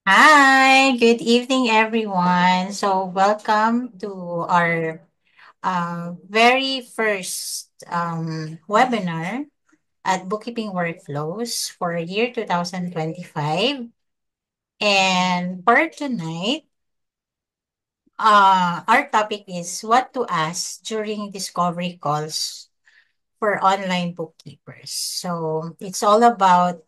Hi, good evening, everyone. So, welcome to our very first webinar at Bookkeeping Workflows for year 2025. And for tonight, our topic is what to ask during discovery calls for online bookkeepers. So it's all about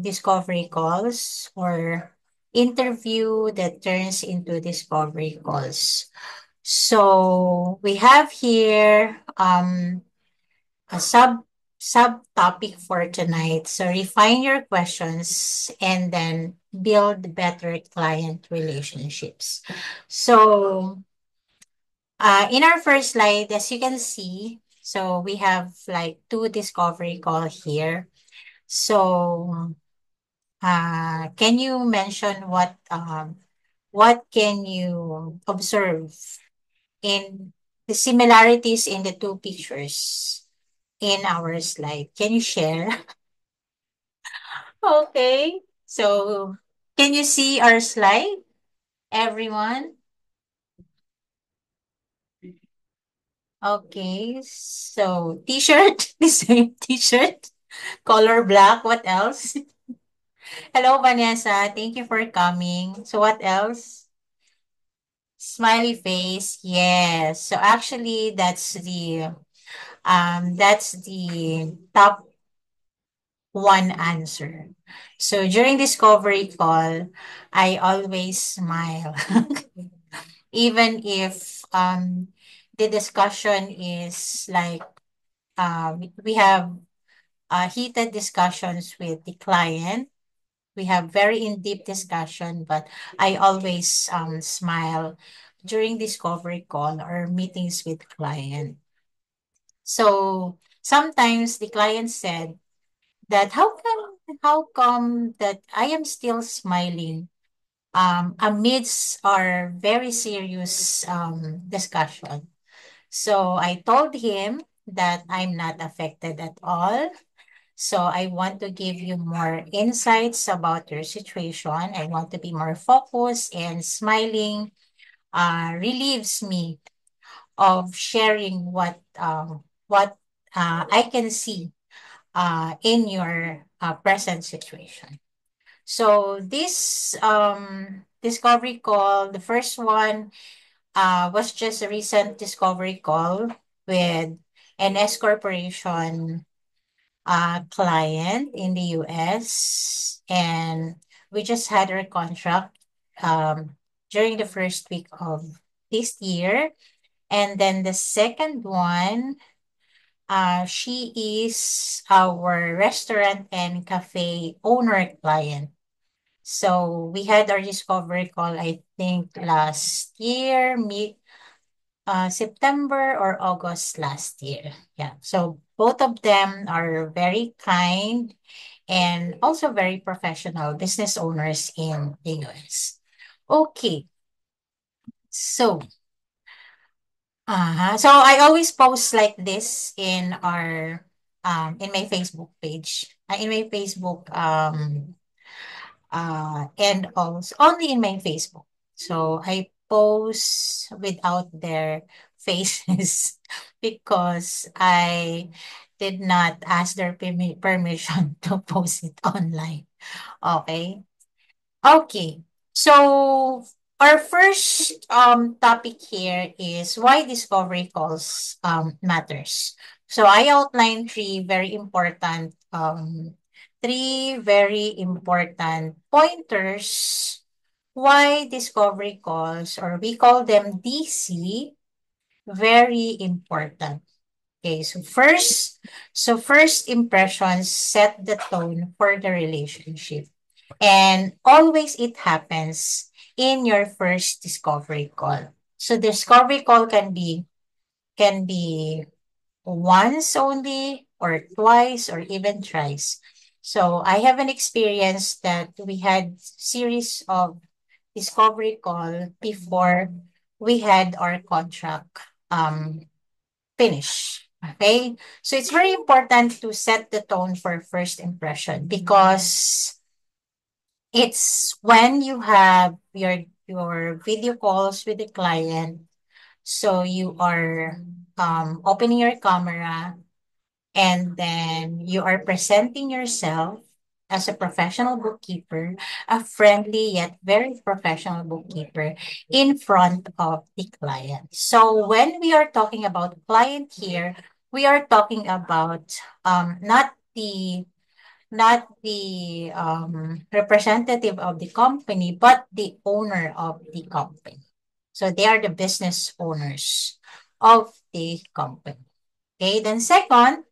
discovery calls or interview that turns into discovery calls. So we have here a subtopic for tonight. So refine your questions and then build better client relationships. So in our first slide, as you can see, so we have like two discovery call here. So, can you mention what can you observe in the similarities in the two pictures in our slide? Can you share? Okay. So, can you see our slide, everyone? Okay. So, t-shirt, the same t-shirt. Color black. What else? Hello, Vanessa. Thank you for coming. So, what else? Smiley face. Yes. So, actually, that's the top one answer. So, during discovery call, I always smile, even if the discussion is like we have heated discussions with the client. We have very in-deep discussion, but I always smile during discovery call or meetings with client. So sometimes the client said that how come that I am still smiling amidst our very serious discussion. So I told him that I'm not affected at all. So I want to give you more insights about your situation. I want to be more focused, and smiling relieves me of sharing what I can see in your present situation. So this discovery call, the first one was just a recent discovery call with an S corporation client in the US, and we just had our contract during the first week of this year. And then the second one, she is our restaurant and cafe owner client. So we had our discovery call, I think, last year, September or August last year. Yeah. So both of them are very kind and also very professional business owners in the US. Okay. So, so I always post like this in our in my Facebook page. In my Facebook and also only in my Facebook. So I post without their faces because I did not ask their permission to post it online. Okay. Okay. So our first topic here is why discovery calls matters. So I outlined three very important pointers why discovery calls, or we call them DC, very important. Okay, so first impressions set the tone for the relationship. And always it happens in your first discovery call. So discovery call can be once only or twice or even thrice. So I have an experience that we had series of discovery call before we had our contract finish. Okay? So it's very important to set the tone for first impression because It's when you have your video calls with the client. So you are opening your camera, and then you are presenting yourself as a professional bookkeeper, a friendly yet very professional bookkeeper in front of the client. So when we are talking about client here, we are talking about not the representative of the company, but the owner of the company. So they are the business owners of the company. Okay, then second,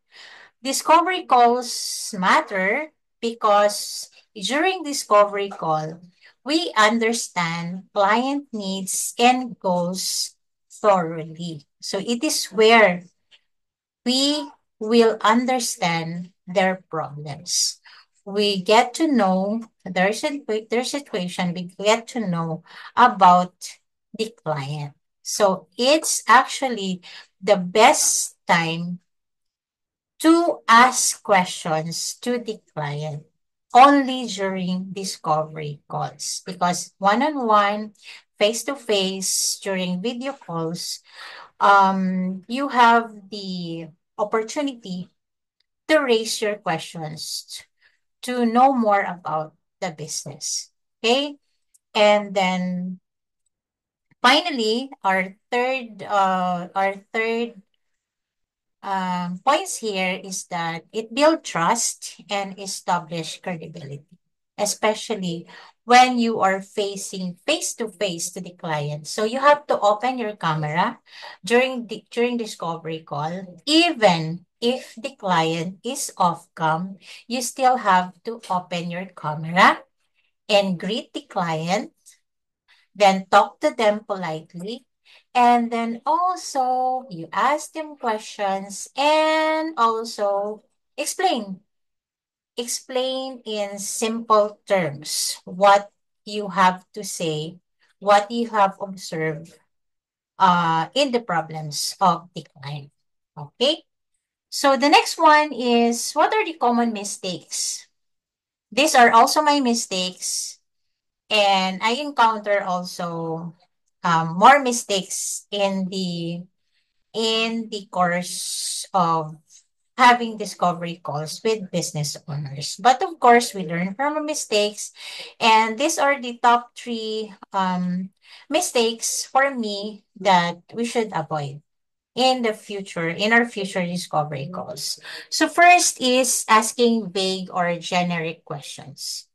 discovery calls matter because during discovery call, we understand client needs and goals thoroughly. So it is where we will understand their problems. We get to know their situation. We get to know about the client. So it's actually the best time to ask questions to the client only during discovery calls, because one-on-one, face-to-face, during video calls, you have the opportunity to raise your questions to know more about the business. Okay. And then finally, our third points here is that it builds trust and establish credibility, especially when you are facing face to face to the client. So you have to open your camera during discovery call. Even if the client is off cam, you still have to open your camera and greet the client, then talk to them politely, and then also you ask them questions and also explain. Explain in simple terms what you have to say, what you have observed in the problems of the client. Okay? So the next one is, what are the common mistakes? These are also my mistakes. And I encounter also more mistakes in the course of having discovery calls with business owners. But of course, we learn from our mistakes, and these are the top three mistakes for me that we should avoid in our future discovery calls. So first is asking vague or generic questions.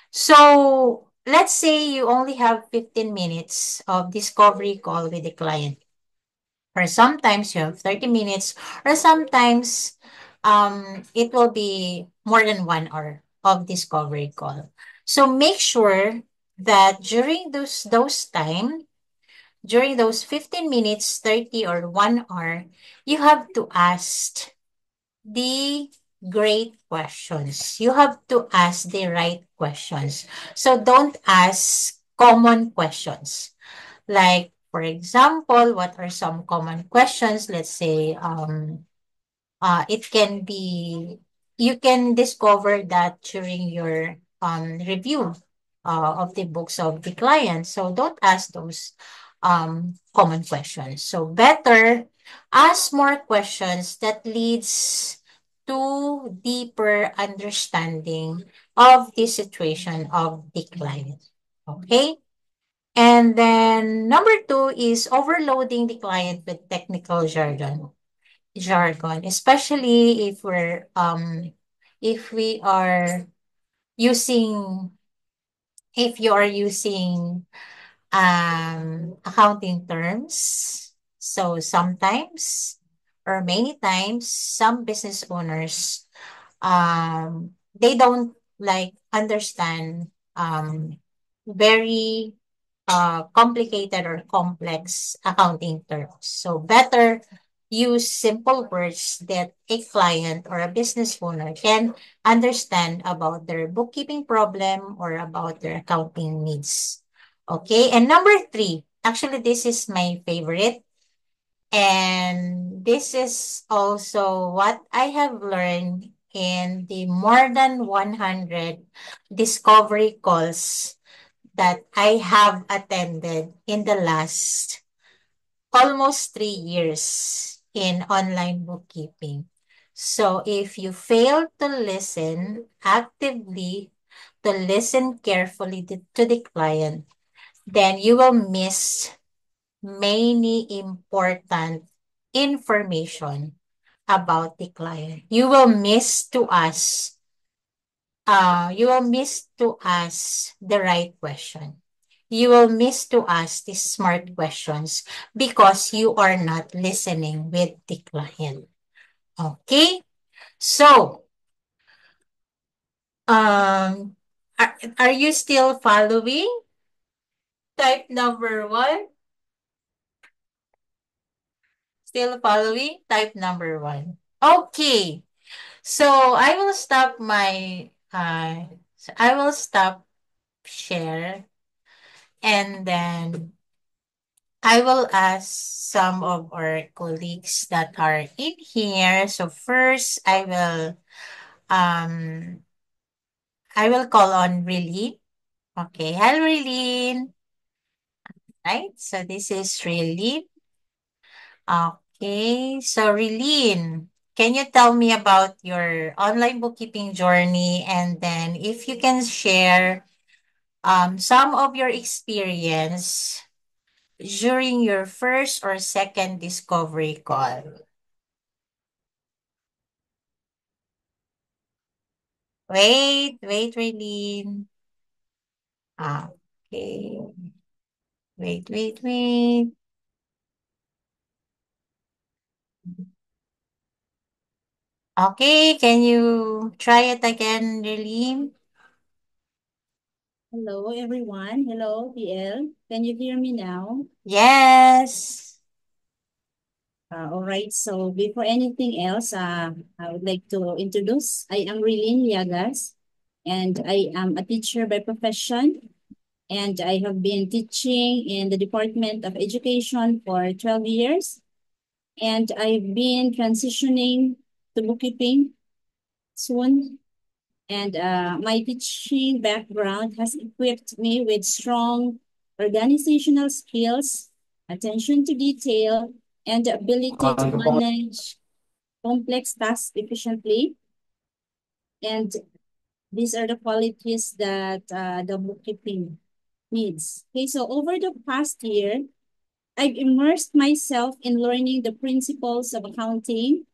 So let's say you only have 15 minutes of discovery call with the client, or sometimes you have 30 minutes, or sometimes it will be more than 1 hour of discovery call. So make sure that during those 15 minutes, 30 or 1 hour, you have to ask the great questions. You have to ask the right questions. So don't ask common questions. Like, for example, what are some common questions? Let's say, it can be, you can discover that during your review of the books of the client. So don't ask those common questions. So better ask more questions that leads to deeper understanding of the situation of the client. Okay? And then number two is overloading the client with technical jargon, especially if we are using if you are using accounting terms. So sometimes, or many times, some business owners, they don't like understand very complicated or complex accounting terms. So better use simple words that a client or a business owner can understand about their bookkeeping problem or about their accounting needs. Okay, and number three, actually this is my favorite, and this is also what I have learned in the more than 100 discovery calls that I have attended in the last almost 3 years in online bookkeeping. So if you fail to listen actively, to listen carefully to the client, then you will miss many important information about the client. You will miss to ask the right question. You will miss to ask the smart questions because you are not listening with the client. Okay? So, are you still following? Type number one. Still following? Type number one. Okay. So I will stop share, and then I will ask some of our colleagues that are in here. So first um I will call on Riley. Okay, hello Riley. Right? So this is Riley. Okay, so Riley, can you tell me about your online bookkeeping journey, and then if you can share some of your experience during your first or second discovery call? Wait, Raylene. Okay. Wait. Okay, can you try it again, Raylene? Hello, everyone. Hello, PL. Can you hear me now? Yes. All right. So before anything else, I would like to introduce. I am Rilin Llagas, and I am a teacher by profession. And I have been teaching in the Department of Education for 12 years. And I've been transitioning to bookkeeping soon. And my teaching background has equipped me with strong organizational skills, attention to detail, and the ability to manage complex tasks efficiently. And these are the qualities that the bookkeeping needs. Okay, so over the past year, I've immersed myself in learning the principles of accounting,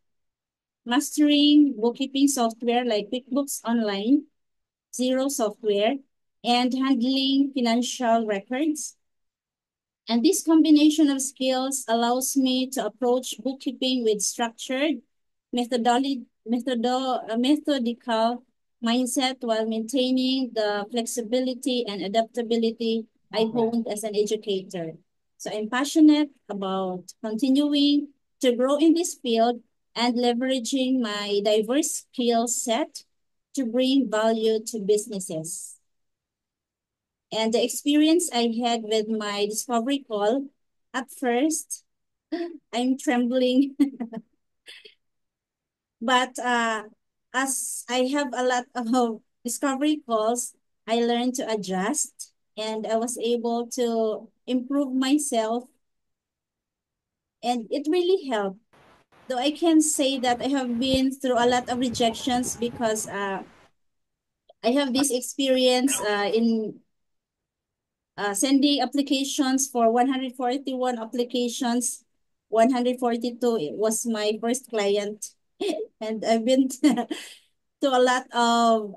mastering bookkeeping software like QuickBooks Online, Zero software, and handling financial records. And this combination of skills allows me to approach bookkeeping with structured, methodical mindset while maintaining the flexibility and adaptability I honed as an educator. So I'm passionate about continuing to grow in this field and leveraging my diverse skill set to bring value to businesses. And the experience I had with my discovery call, at first, I'm trembling, but as I have a lot of discovery calls, I learned to adjust and I was able to improve myself, and it really helped. Though I can say that I have been through a lot of rejections because I have this experience in sending applications for 141 applications. 142 was my first client. And I've been to a lot of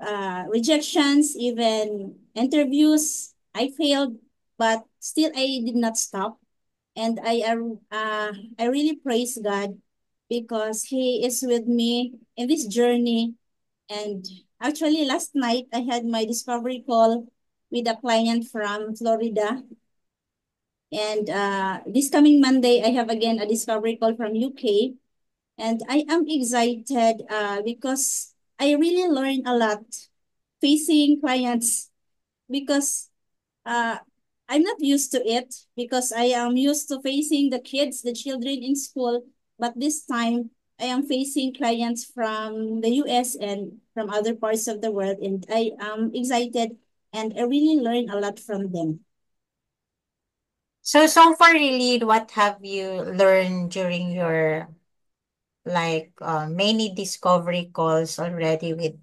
rejections, even interviews. I failed, but still I did not stop. And I really praise God because He is with me in this journey. And actually, last night I had my discovery call with a client from Florida. And this coming Monday, I have again a discovery call from UK. And I am excited because I really learned a lot facing clients because uh, I'm not used to it because I am used to facing the kids, the children in school. But this time, I am facing clients from the US and from other parts of the world, and I am excited and I really learn a lot from them. So, so far, really, what have you learned during your like many discovery calls already with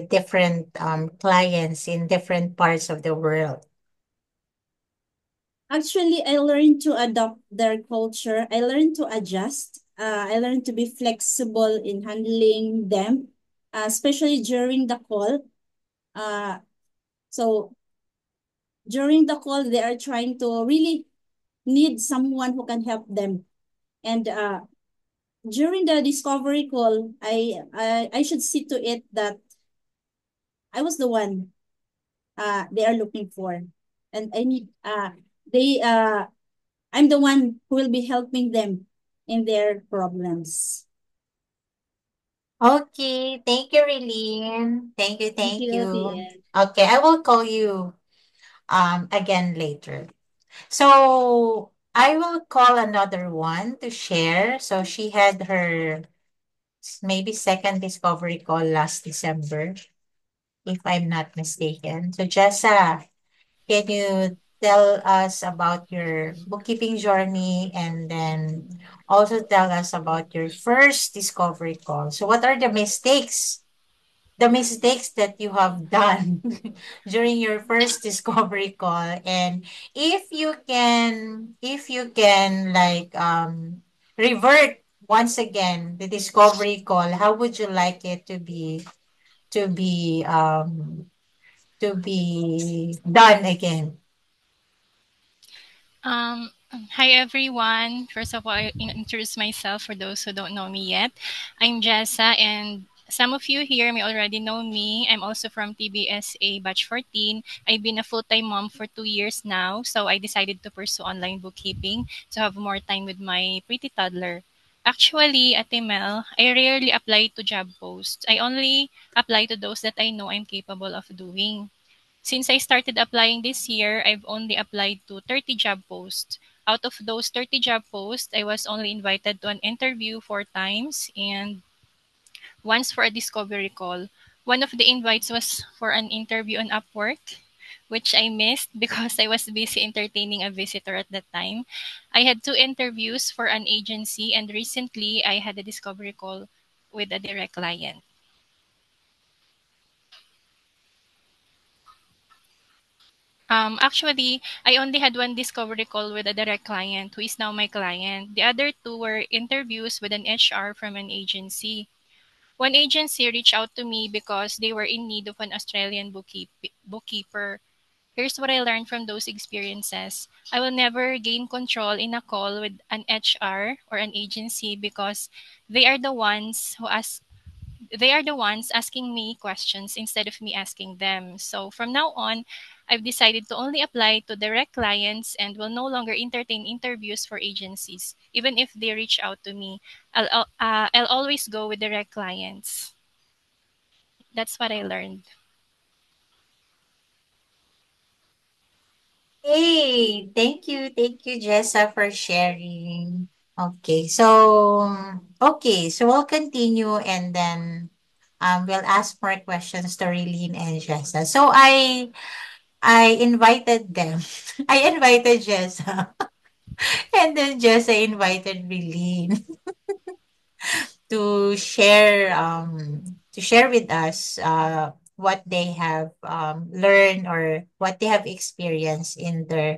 different clients in different parts of the world? Actually, I learned to adopt their culture. I learned to adjust. I learned to be flexible in handling them, especially during the call. Uh, so during the call, they are trying to really need someone who can help them. And during the discovery call, I should see to it that I was the one they are looking for, and I need they I'm the one who will be helping them in their problems. Okay, thank you, Relene. Thank you, Thank thank you, you. TL. Okay, I will call you again later. So I will call another one to share. So she had her maybe second discovery call last December, if I'm not mistaken. So Jessa, can you tell us about your bookkeeping journey and then also tell us about your first discovery call? So what are the mistakes that you have done during your first discovery call, and if you can like revert once again the discovery call, how would you like it to be um to be done again? Um, Hi everyone. First of all, I introduce myself for those who don't know me yet. I'm Jessa, and some of you here may already know me. I'm also from TBSA Batch 14. I've been a full-time mom for 2 years now, so I decided to pursue online bookkeeping to have more time with my pretty toddler. Actually, at Mel, I rarely apply to job posts. I only apply to those that I know I'm capable of doing. Since I started applying this year, I've only applied to 30 job posts. Out of those 30 job posts, I was only invited to an interview 4 times and once for a discovery call. One of the invites was for an interview on Upwork, which I missed because I was busy entertaining a visitor at that time. I had 2 interviews for an agency, and recently I had a discovery call with a direct client. Actually, I only had one discovery call with a direct client who is now my client. The other two were interviews with an HR from an agency. One agency reached out to me because they were in need of an Australian bookkeeper. Here's what I learned from those experiences. I will never gain control in a call with an HR or an agency because they are the ones who ask they are the ones asking me questions instead of me asking them. So from now on, I've decided to only apply to direct clients and will no longer entertain interviews for agencies. Even if they reach out to me, I'll always go with direct clients. That's what I learned. Hey, thank you, Jessa, for sharing. Okay, so we'll continue and then we'll ask more questions to Relene and Jessa. So I invited them. I invited Jessa. And then Jessa invited Relene to share with us what they have learned or what they have experienced in their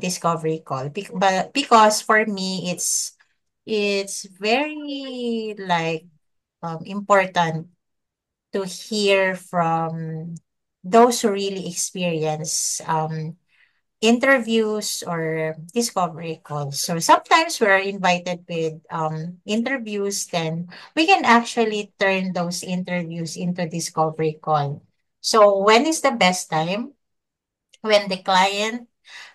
discovery call. But because for me it's very like important to hear from those who really experience interviews or discovery calls. So sometimes we're invited with interviews, then we can actually turn those interviews into discovery call. So when is the best time? When the client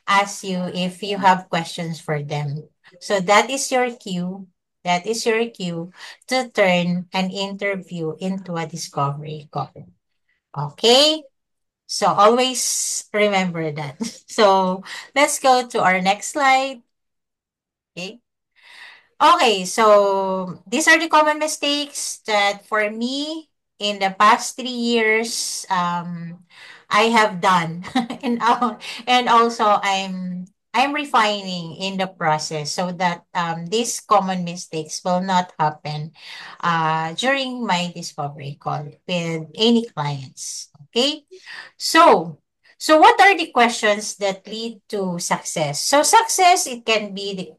asks you if you have questions for them. So that is your cue. That is your cue to turn an interview into a discovery call. Okay? So always remember that. So let's go to our next slide. Okay. Okay, so these are the common mistakes that for me in the past 3 years I have done, and and also I'm refining in the process so that these common mistakes will not happen during my discovery call with any clients. Okay, so what are the questions that lead to success? So success, it can be the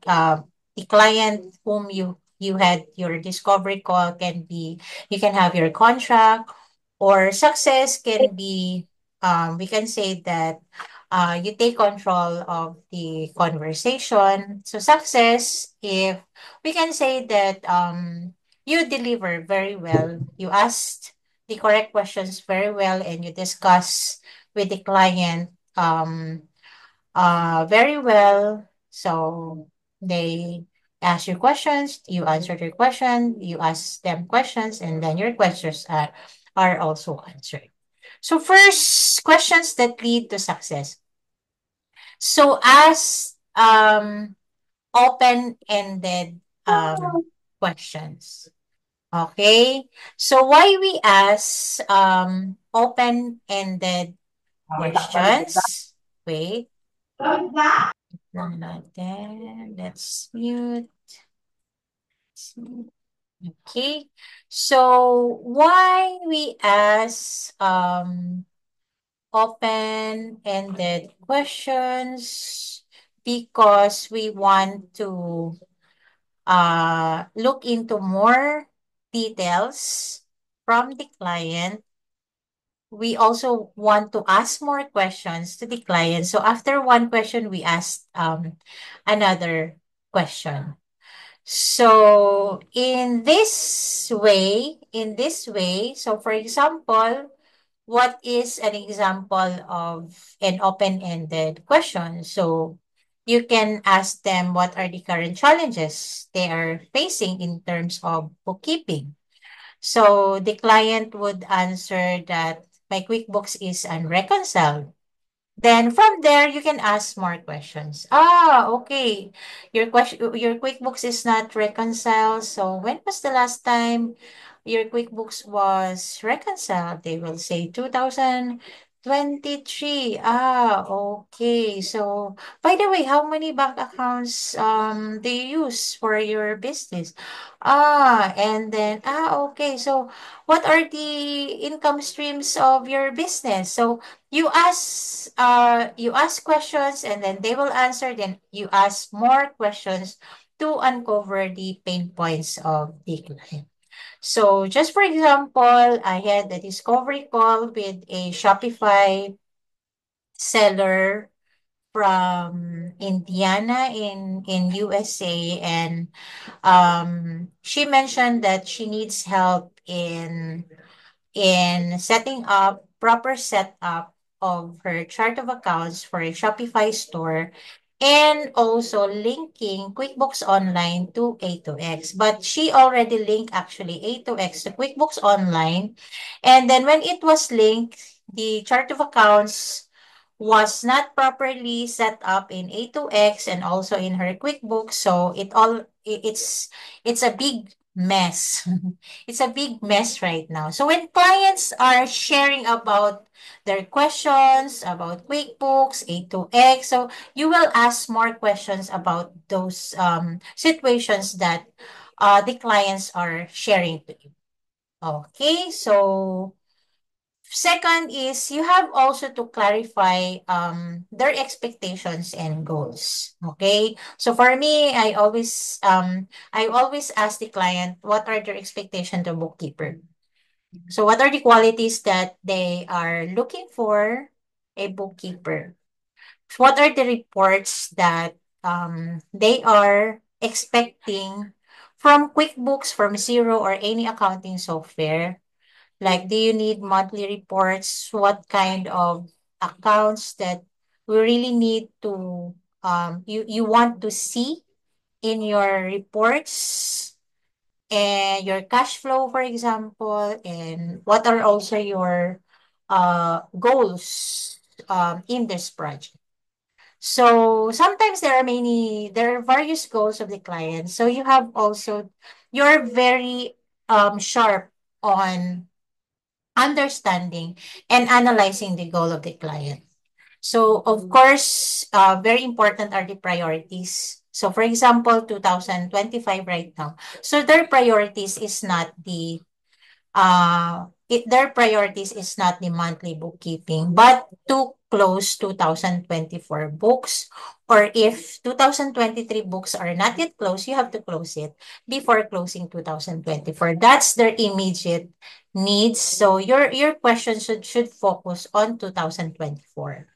client whom you had your discovery call, can be you can have your contract, or success can be we can say that you take control of the conversation. So success, if we can say that you deliver very well, you asked the correct questions very well, and you discuss with the client very well. So they ask you questions, you answer their question, you ask them questions, and then your questions are also answered. So first, questions that lead to success. So ask open-ended questions. Okay. So why we ask open-ended questions? Wait. Lang natin. Let's mute. Okay. So why we ask open-ended questions? Because we want to look into more details from the client. We also want to ask more questions to the client. So after one question, we ask another question. So so for example, what is an example of an open-ended question? So you can ask them what are the current challenges they are facing in terms of bookkeeping. So the client would answer that my QuickBooks is unreconciled. Then from there, you can ask more questions. Okay. Your QuickBooks is not reconciled. So when was the last time your QuickBooks was reconciled? They will say 2023. Okay. So by the way, how many bank accounts do you use for your business? And then okay. So what are the income streams of your business? So you ask questions, and then they will answer, then you ask more questions to uncover the pain points of the client. So just for example, I had a discovery call with a Shopify seller from Indiana in USA, and she mentioned that she needs help in setting up proper setup of her chart of accounts for a Shopify store, and also linking QuickBooks Online to A2X. But she already linked actually A2X to QuickBooks Online. And then when it was linked, the chart of accounts was not properly set up in A2X and also in her QuickBooks. So it's a big mess. It's a big mess right now. So when clients are sharing about their questions about QuickBooks, A2X, so you will ask more questions about those situations that the clients are sharing to you. Okay, so second is you have also to clarify their expectations and goals. Okay? So for me, I always ask the client what are their expectations to bookkeeper. So what are the qualities that they are looking for a bookkeeper? What are the reports that they are expecting from QuickBooks, from Xero, or any accounting software? Like, do you need monthly reports? What kind of accounts that we really need to you want to see in your reports, and your cash flow, for example, and what are also your goals in this project? So sometimes there are various goals of the client. So you're very sharp on understanding and analyzing the goal of the client. So of course, very important are the priorities. So for example, 2025 right now. So their priorities is not their priorities is not the monthly bookkeeping, but to close 2024 books. Or if 2023 books are not yet closed, you have to close it before closing 2024. That's their immediate needs. So your question should focus on 2024,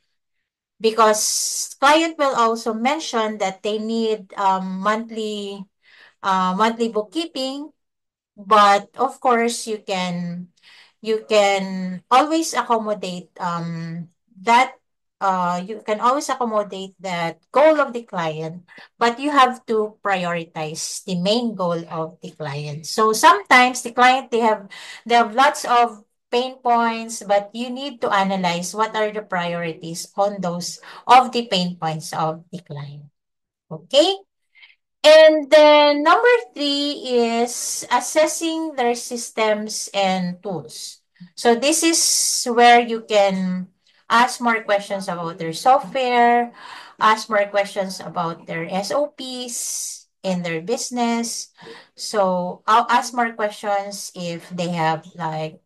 because client will also mention that they need monthly bookkeeping. But of course, you can always accommodate that goal of the client, but you have to prioritize the main goal of the client. So sometimes the client, they have lots of pain points, but you need to analyze what are the priorities on those of the pain points of the client. Okay? And then number three is assessing their systems and tools. So this is where you can ask more questions about their software, ask more questions about their SOPs in their business. So I'll ask more questions if they have like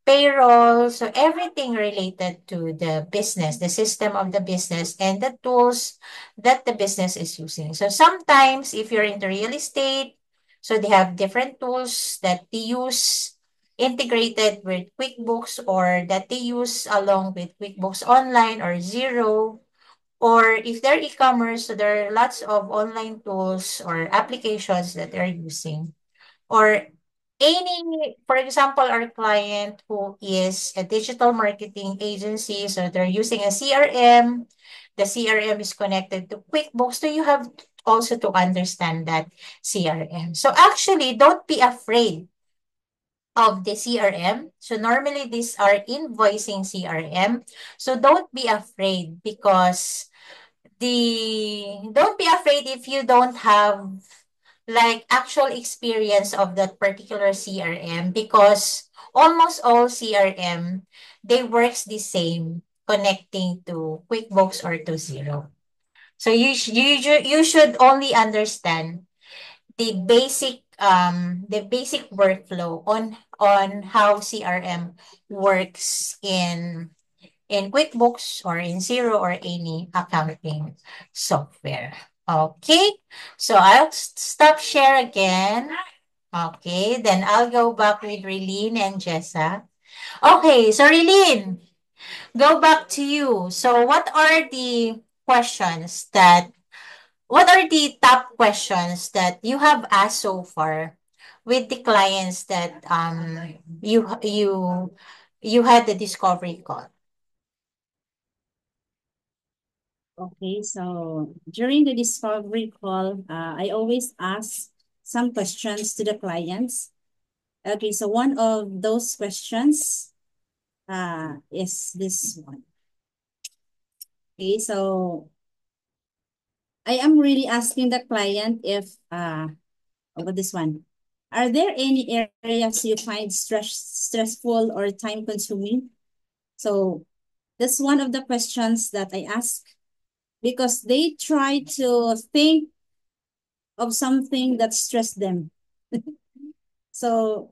payroll, so everything related to the business, the system of the business, and the tools that the business is using. So sometimes if you're into real estate, so they have different tools that they use integrated with QuickBooks, or that they use along with QuickBooks Online or Zero. Or if they're e-commerce, so there are lots of online tools or applications that they're using. Or for example, our client who is a digital marketing agency, so they're using a CRM. The CRM is connected to QuickBooks, so you have also to understand that CRM. So actually, don't be afraid of the CRM. So normally these are invoicing CRM. So don't be afraid, because don't be afraid if you don't have like actual experience of that particular CRM, because almost all CRM, they works the same connecting to QuickBooks or to Zero. So you should only understand the basic workflow on how CRM works in QuickBooks or in Zero or any accounting software. Okay, so I'll stop share again. Okay, then I'll go back with Relene and Jessa. Okay, so Relene, go back to you. So what are the top questions that you have asked so far with the clients that you had the discovery call? Okay, so during the discovery call, I always ask some questions to the clients. Okay, so one of those questions is this one. Okay, so I am really asking the client if about this one. Are there any areas you find stressful or time consuming? So that's one of the questions that I ask, because they try to think of something that stress them. So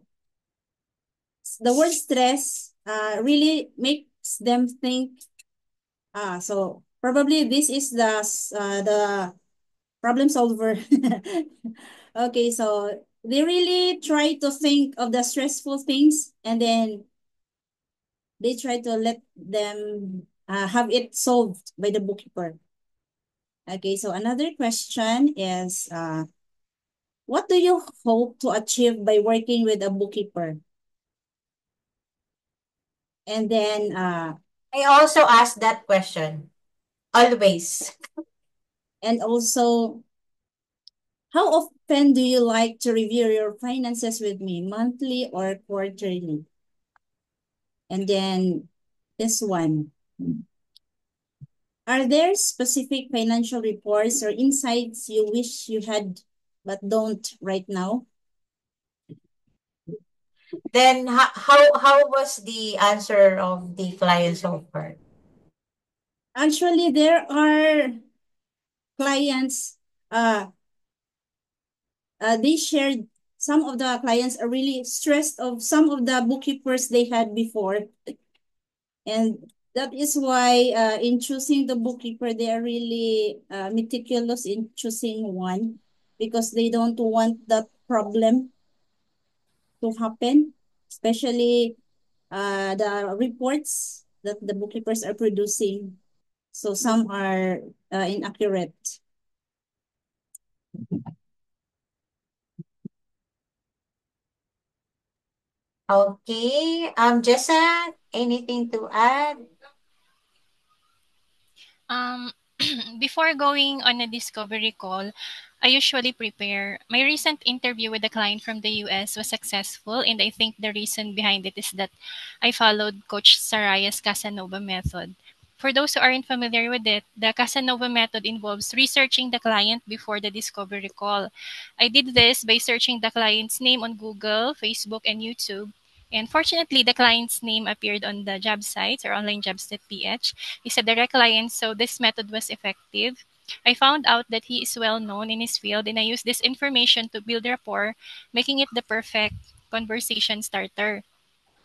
the word stress really makes them think, so probably this is the problem solver. Okay, so they really try to think of the stressful things, and then they try to let them have it solved by the bookkeeper. Okay, so another question is, what do you hope to achieve by working with a bookkeeper? And then, I also ask that question always. and also, how often do you like to review your finances with me, monthly or quarterly? And then this one. Are there specific financial reports or insights you wish you had but don't right now? Then how was the answer of the client so far? Actually, there are clients, uh, they shared, some of the clients are really stressed of some of the bookkeepers they had before. And that is why in choosing the bookkeeper, they are really meticulous in choosing one because they don't want that problem to happen, especially the reports that the bookkeepers are producing. So some are inaccurate. Okay. Jessa, anything to add? Um, before going on a discovery call, I usually prepare. My recent interview with a client from the US was successful, and I think the reason behind it is that I followed Coach Saraya's Casanova method. For those who aren't familiar with it, the Casanova method involves researching the client before the discovery call. I did this by searching the client's name on Google, Facebook, and YouTube. And fortunately, the client's name appeared on the job sites or onlinejobs.ph. He's a direct client, so this method was effective. I found out that he is well known in his field, and I used this information to build rapport, making it the perfect conversation starter.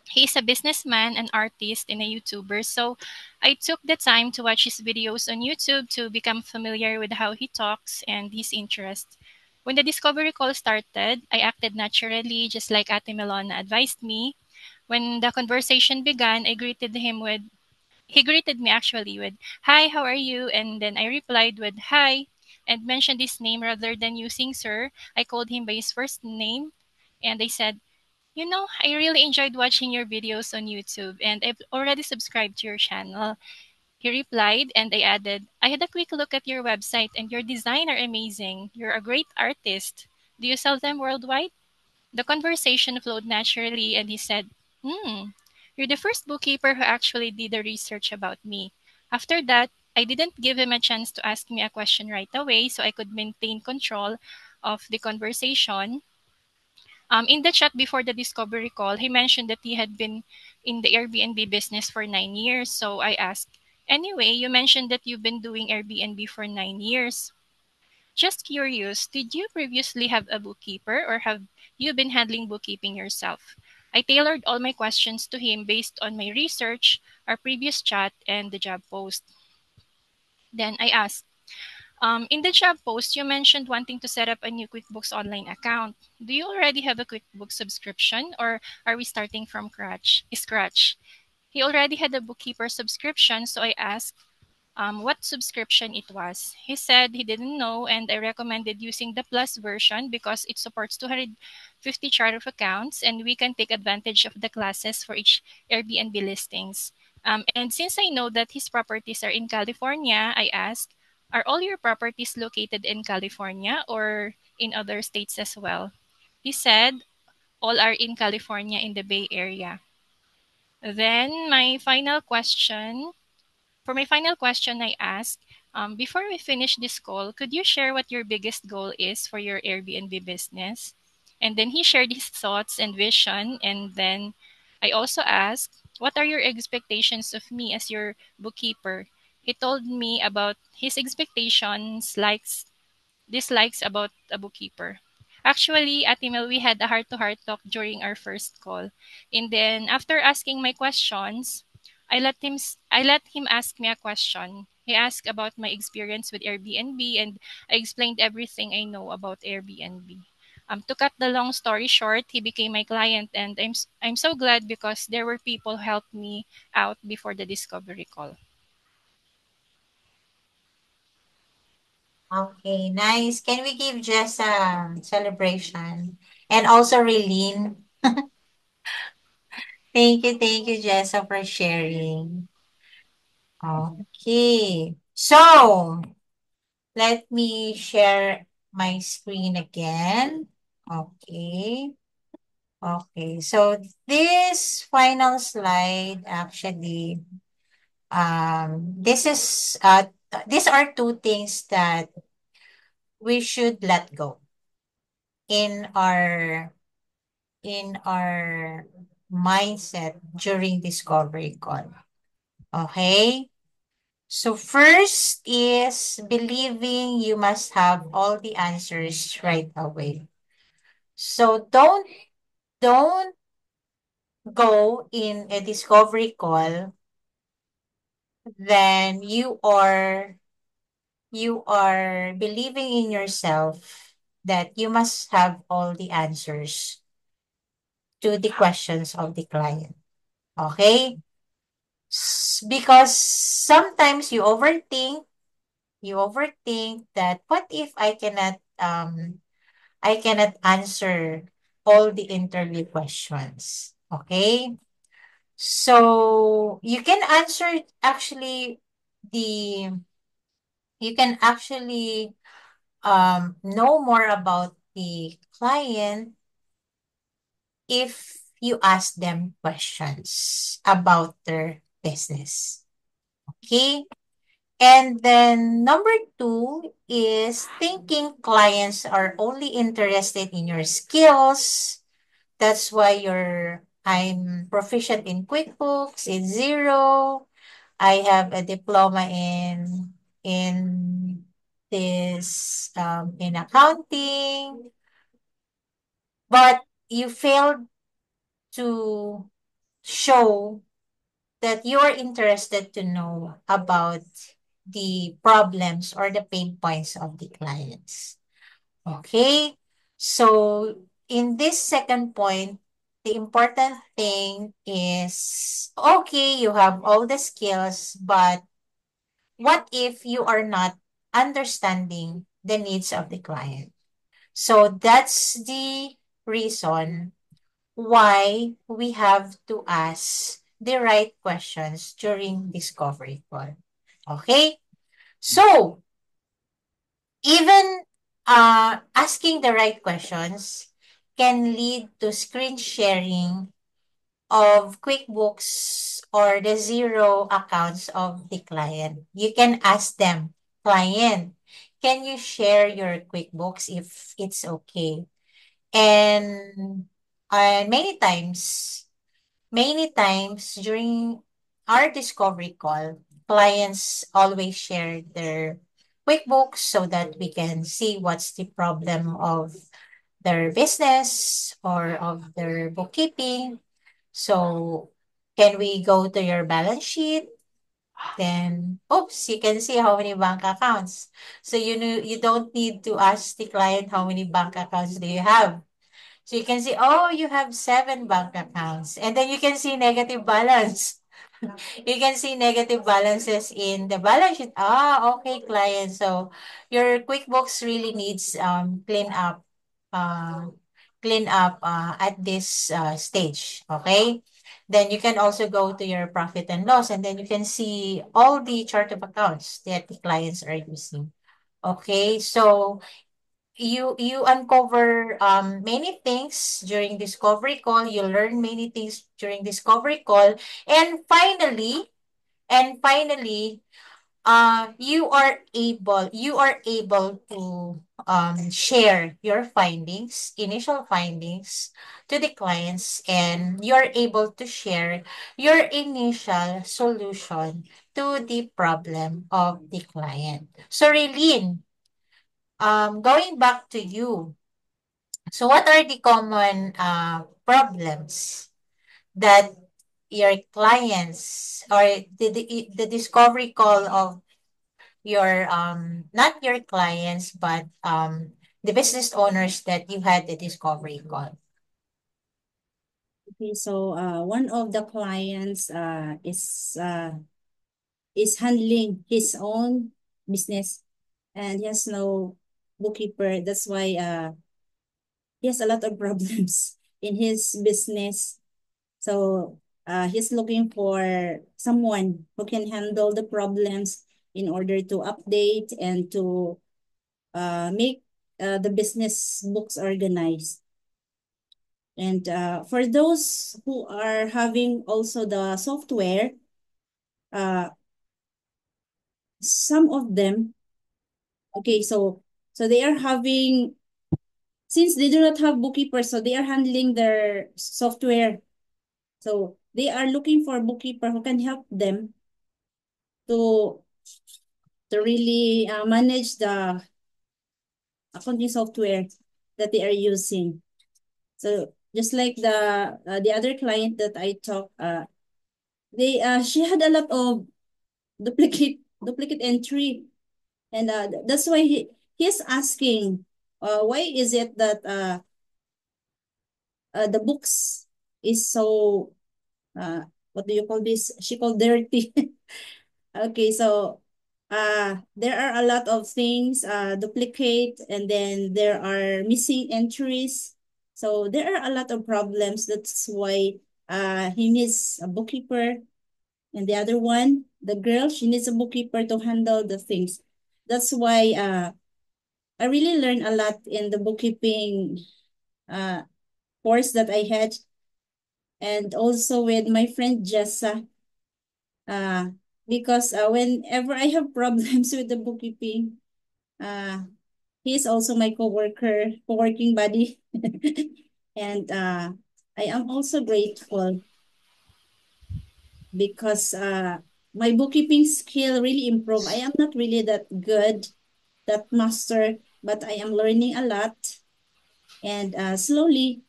He is a businessman, an artist, and a YouTuber, so I took the time to watch his videos on YouTube to become familiar with how he talks and his interests. When the discovery call started, I acted naturally, just like Ate Melona advised me. When the conversation began, he greeted me actually with, "Hi, how are you?" And then I replied with, "Hi," and mentioned his name rather than using sir. I called him by his first name, and I said, I really enjoyed watching your videos on YouTube, and I've already subscribed to your channel. He replied, and I added, "I had a quick look at your website, and your design are amazing. You're a great artist. Do you sell them worldwide?" The conversation flowed naturally, and he said, you're the first bookkeeper who actually did the research about me. After that, I didn't give him a chance to ask me a question right away so I could maintain control of the conversation. In the chat before the discovery call, he mentioned that he had been in the Airbnb business for 9 years. So I asked, "Anyway, you mentioned that you've been doing Airbnb for 9 years. Just curious, did you previously have a bookkeeper or have you been handling bookkeeping yourself?" I tailored all my questions to him based on my research, our previous chat, and the job post. Then I asked, in the job post, you mentioned wanting to set up a new QuickBooks online account. Do you already have a QuickBooks subscription or are we starting from scratch? He already had a bookkeeper subscription, so I asked what subscription it was. He said he didn't know, and I recommended using the Plus version because it supports 250 chart of accounts, and we can take advantage of the classes for each Airbnb listings. And since I know that his properties are in California, I asked, "Are all your properties located in California or in other states as well?" He said, "All are in California in the Bay Area." Then for my final question, I ask, before we finish this call, could you share what your biggest goal is for your Airbnb business? And then he shared his thoughts and vision. And then I also asked, what are your expectations of me as your bookkeeper? He told me about his expectations, likes, dislikes about a bookkeeper. Actually, at email, we had a heart-to-heart talk during our first call. And then after asking my questions, I let him ask me a question. He asked about my experience with Airbnb and I explained everything I know about Airbnb. To cut the long story short, he became my client and I'm so glad because there were people who helped me out before the discovery call. Okay, nice. Can we give Jess a celebration? And also Relene. Thank you, Jessa, for sharing. Okay. So let me share my screen again. Okay. Okay. So this final slide actually This is these are two things that we should let go in our in our mindset during discovery call. Okay? So first is believing you must have all the answers right away. So don't go in a discovery call, then you are believing in yourself that you must have all the answers to the questions of the client. Okay? Because sometimes you overthink that what if I cannot answer all the interview questions. Okay? So the you can actually know more about the client if you ask them questions about their business. Okay? And then number two is thinking clients are only interested in your skills. That's why I'm proficient in QuickBooks, in Zero. I have a diploma in this in accounting, but you failed to show that you're interested to know about the problems or the pain points of the clients. Okay? So, in this second point, the important thing is okay, you have all the skills, but what if you are not understanding the needs of the client? So, that's the reason why we have to ask the right questions during discovery call. Okay? So, even asking the right questions can lead to screen sharing of QuickBooks or the Zero accounts of the client. You can ask them, client, can you share your QuickBooks if it's okay? And many times during our discovery call, clients always share their QuickBooks so that we can see what's the problem of their business or of their bookkeeping. So, can we go to your balance sheet? Then, oops, you can see how many bank accounts. So, you don't need to ask the client how many bank accounts do you have. So you can see, oh, you have 7 bank accounts. And then you can see negative balance. You can see negative balances in the balance sheet. Ah, okay, client. So your QuickBooks really needs uh, at this stage. Okay. Then you can also go to your profit and loss, and then you can see all the chart of accounts that the clients are using. Okay, so you uncover many things during discovery call, you learn many things during discovery call, and finally you are able to share your initial findings to the clients, and you're able to share your initial solution to the problem of the client. So Raylene, going back to you. So what are the common problems that your clients or the discovery call of your not your clients but the business owners that you had the discovery call? Okay, so one of the clients is handling his own business and he has no bookkeeper. That's why he has a lot of problems in his business. So he's looking for someone who can handle the problems in order to update and to make the business books organized. And for those who are having also the software, some of them, okay, so they are having, since they do not have bookkeepers, so they are handling their software. So they are looking for a bookkeeper who can help them to really manage the accounting software that they are using. So just like the other client that I talked, they she had a lot of duplicate entry, and that's why he's asking, why is it that the books is so what do you call this? She called dirty. Okay, so there are a lot of things duplicate, and then there are missing entries. So there are a lot of problems. That's why he needs a bookkeeper, and the other one, the girl, she needs a bookkeeper to handle the things. That's why I really learned a lot in the bookkeeping uh course that I had, and also with my friend Jessa. Uh, because whenever I have problems with the bookkeeping, uh, he's also my co-working buddy. And I am also grateful because my bookkeeping skill really improved. I am not really that good, that master, but I am learning a lot. And slowly,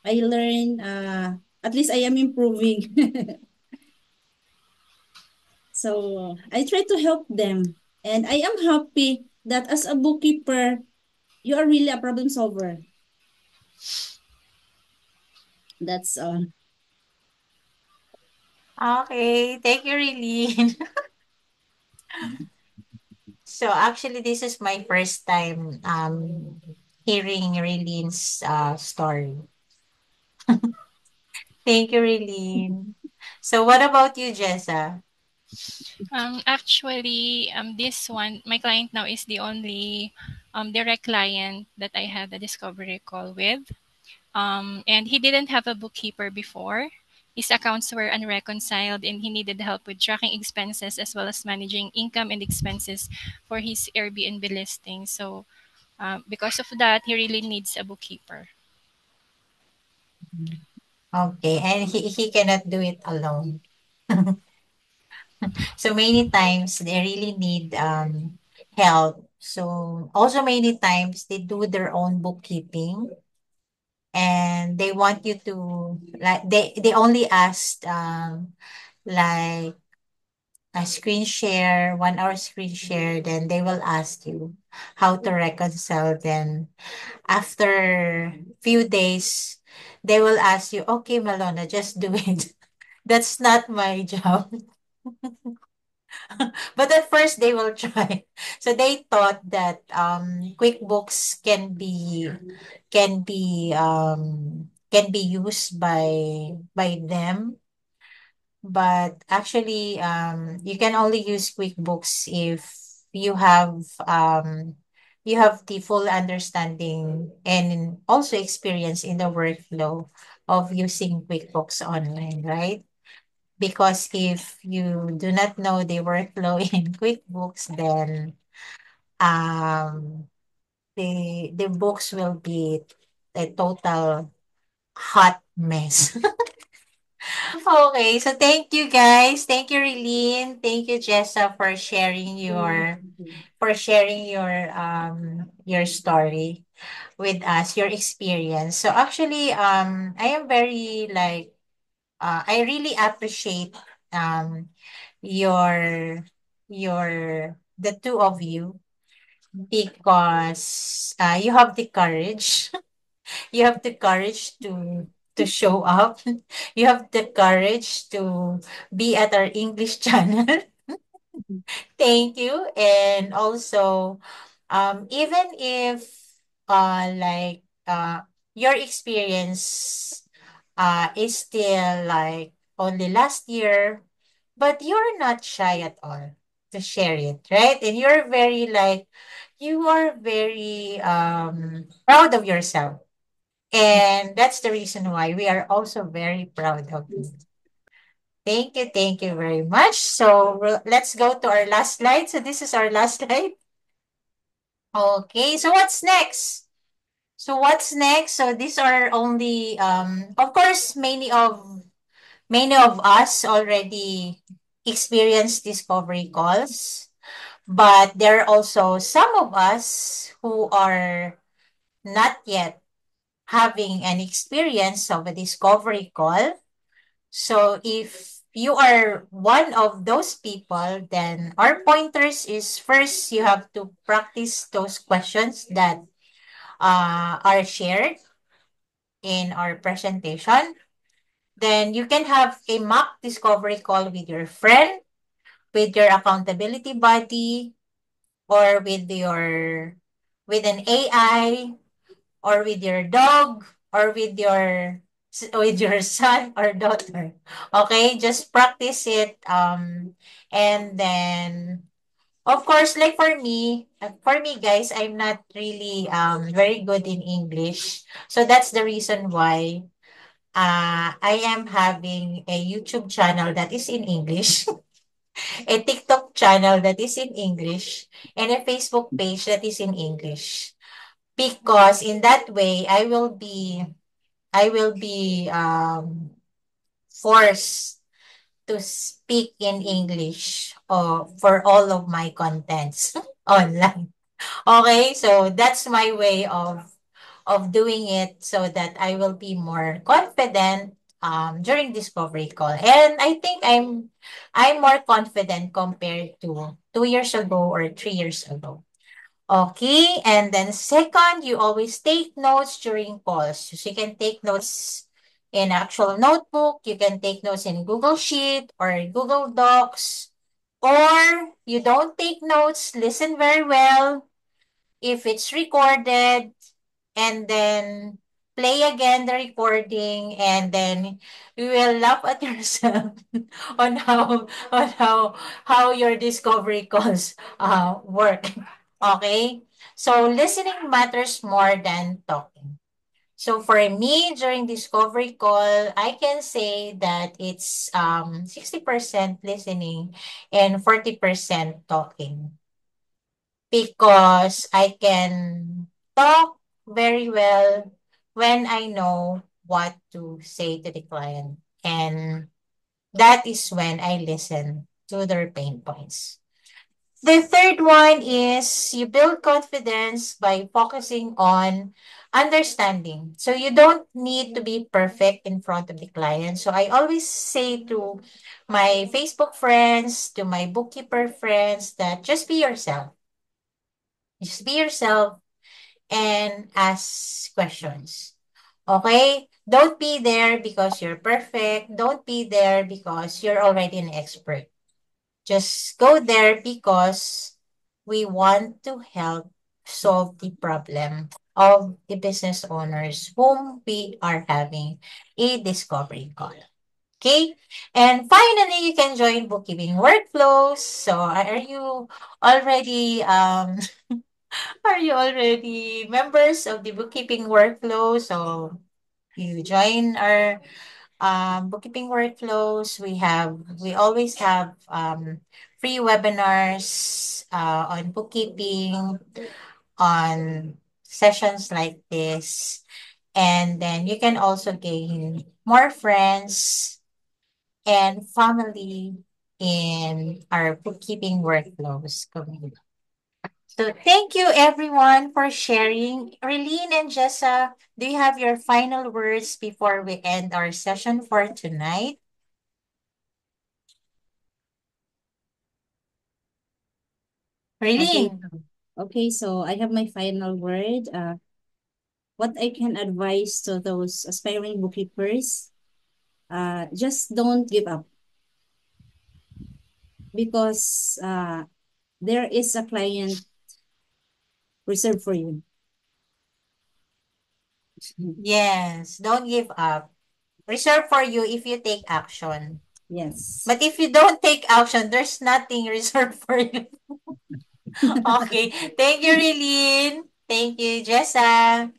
I learn, at least I am improving. So I try to help them. And I am happy that as a bookkeeper, you are really a problem solver. That's all. Okay, thank you, Relene. So actually, this is my first time hearing Relene's story. Thank you, Relene. So what about you, Jessa? Actually, this one, my client now is the only direct client that I had a discovery call with. And he didn't have a bookkeeper before. His accounts were unreconciled and he needed help with tracking expenses as well as managing income and expenses for his Airbnb listing. So, because of that, he really needs a bookkeeper. Okay, and he cannot do it alone. So many times they really need help. So also many times they do their own bookkeeping and they want you to like they only asked like a screen share, 1 hour screen share, then they will ask you how to reconcile. Then after few days, they will ask you, okay, Malona, just do it. That's not my job. But at first they will try. So they thought that QuickBooks can be used by them, but actually you can only use QuickBooks if you have um you have the full understanding and also experience in the workflow of using QuickBooks online, right? Because if you do not know the workflow in QuickBooks, then the books will be a total hot mess. Okay, so thank you guys. Thank you, Relene. Thank you, Jessa, for sharing your story with us, your experience. So actually, I am very like I really appreciate um your the two of you because you have the courage. You have the courage to show up. You have the courage to be at our English channel. Thank you. And also, even if like your experience is still like only last year, but you're not shy at all to share it, right? And you are very proud of yourself. And that's the reason why we are also very proud of you. Thank you very much. So let's go to our last slide. So this is our last slide. Okay, so what's next? So what's next? So these are only of course many of us already experienced discovery calls, but there are also some of us who are not yet having an experience of a discovery call. So if you are one of those people, then our pointers is first you have to practice those questions that are shared in our presentation. Then you can have a mock discovery call with your friend, with your accountability buddy, or with an AI, or with your dog, or with your son or daughter. Okay, just practice it. And then of course, like for me guys, I'm not really very good in English. So that's the reason why I am having a YouTube channel that is in English, a TikTok channel that is in English, and a Facebook page that is in English. Because in that way, I will be forced to speak in English for all of my contents online. Okay, so that's my way of doing it so that I will be more confident during discovery call. And I think I'm more confident compared to 2 years ago or 3 years ago. Okay, and then second, you always take notes during calls. So you can take notes in actual notebook, you can take notes in Google Sheet or Google Docs, or you don't take notes, listen very well if it's recorded, and then play again the recording, and then you will laugh at yourself on how your discovery calls work. Okay, so listening matters more than talking. So for me during discovery call, I can say that it's 60% listening and 40% talking, because I can talk very well when I know what to say to the client. And that is when I listen to their pain points. The third one is you build confidence by focusing on understanding. So you don't need to be perfect in front of the client. So I always say to my Facebook friends, to my bookkeeper friends, that just be yourself. Just be yourself and ask questions. Okay? Don't be there because you're perfect. Don't be there because you're already an expert. Just go there because we want to help solve the problem of the business owners whom we are having a discovery call. Okay? And finally, you can join bookkeeping workflows. So are you already are you already members of the bookkeeping workflow? So you join our bookkeeping workflows. We always have free webinars on bookkeeping, on sessions like this. And then you can also gain more friends and family in our bookkeeping workflows community. So thank you everyone for sharing. Relene and Jessa, do you have your final words before we end our session for tonight? Okay. Relene. Okay, so I have my final word. What I can advise to those aspiring bookkeepers, just don't give up, because there is a client reserved for you. Yes, don't give up. Reserved for you if you take action. Yes. But if you don't take action, there's nothing reserved for you. Okay. Thank you, Relene. Thank you, Jessa.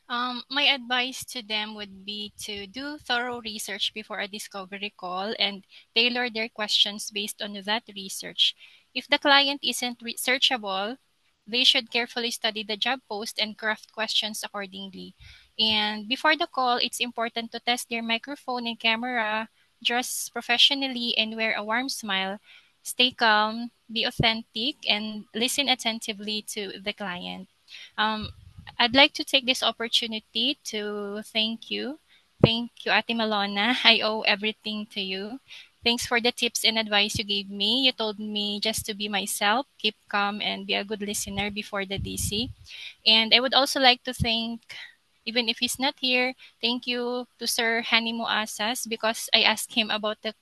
My advice to them would be to do thorough research before a discovery call and tailor their questions based on that research. If the client isn't researchable, they should carefully study the job post and craft questions accordingly. And before the call, it's important to test their microphone and camera, dress professionally, and wear a warm smile. Stay calm, be authentic, and listen attentively to the client. Um, I'd like to take this opportunity to thank you. Thank you, Ate Malona. I owe everything to you. Thanks for the tips and advice you gave me. You told me just to be myself, keep calm, and be a good listener before the DC. And I would also like to thank, even if he's not here, thank you to Sir Hani Muasas because I asked him about the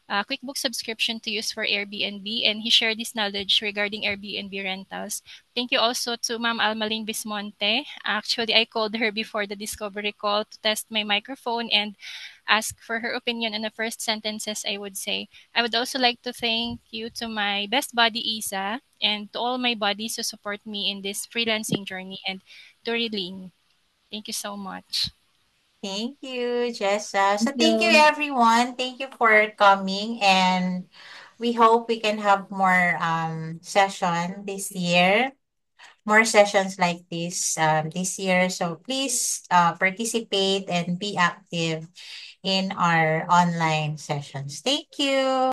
QuickBooks subscription to use for Airbnb, and he shared his knowledge regarding Airbnb rentals. Thank you also to Ma'am Almaline Bismonte. Actually, I called her before the discovery call to test my microphone and ask for her opinion on the first sentences I would say. I would also like to thank you to my best buddy, Isa, and to all my buddies who support me in this freelancing journey, and to Relene. Thank you so much. Thank you, Jessa. So Thank thank you, you. everyone. Thank you for coming, and we hope we can have more session this year, more sessions like this year. So please participate and be active in our online sessions. Thank you.